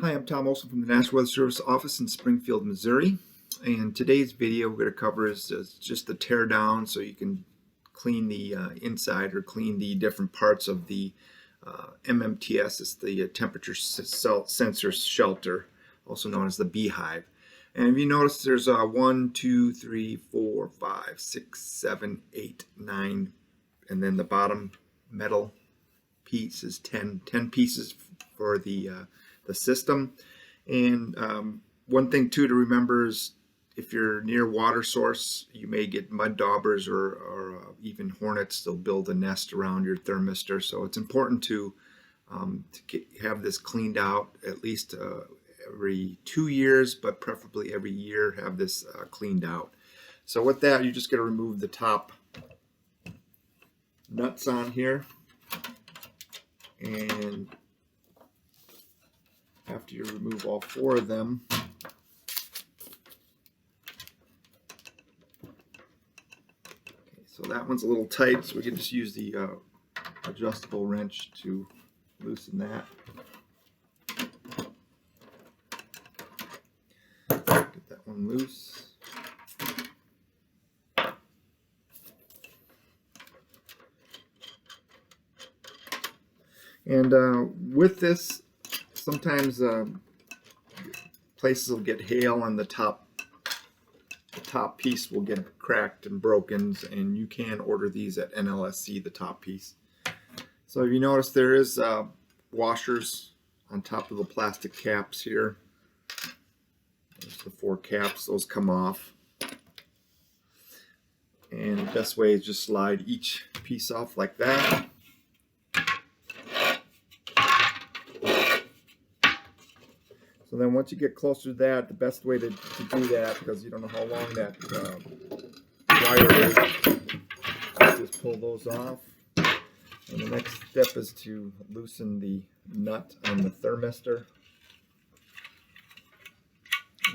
Hi, I'm Tom Olson from the National Weather Service office in Springfield, Missouri. And today's video we're going to cover is just the tear down, so you can clean the inside or clean the different parts of the MMTS. It's the temperature sensor shelter, also known as the bee-hive. And if you notice, there's 1, 2, 3, 4, 5, 6, 7, 8, 9, and then the bottom metal piece is 10 pieces for the system. And one thing too to remember is if you're near water source, you may get mud daubers or even hornets. They'll build a nest around your thermistor, so it's important to have this cleaned out at least every 2 years, but preferably every year have this cleaned out. So with that, you just got to remove the top nuts on here, and after you remove all 4 of them, so that one's a little tight, so we can just use the adjustable wrench to loosen that. Get that one loose. And with this, sometimes places will get hail and the top piece will get cracked and broken, and you can order these at NLSC, the top piece. So if you notice, there is washers on top of the plastic caps here. There's the 4 caps, those come off. And the best way is just slide each piece off like that. So then once you get closer to that, the best way to do that, because you don't know how long that wire is, just pull those off. And the next step is to loosen the nut on the thermistor.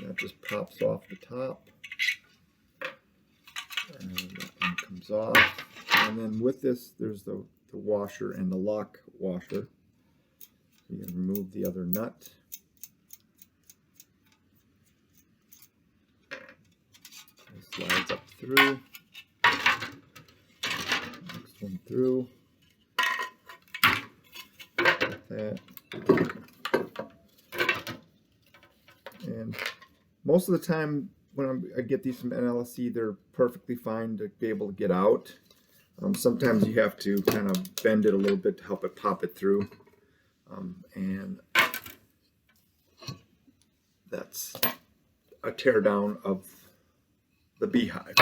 And that just pops off the top. And that one comes off. And then with this, there's the washer and the lock washer. You can remove the other nut. Slides up through, next one through, like that. And most of the time when I get these from NLSC, they're perfectly fine to be able to get out. Sometimes you have to kind of bend it a little bit to help it pop it through, and that's a tear down of the bee-hive.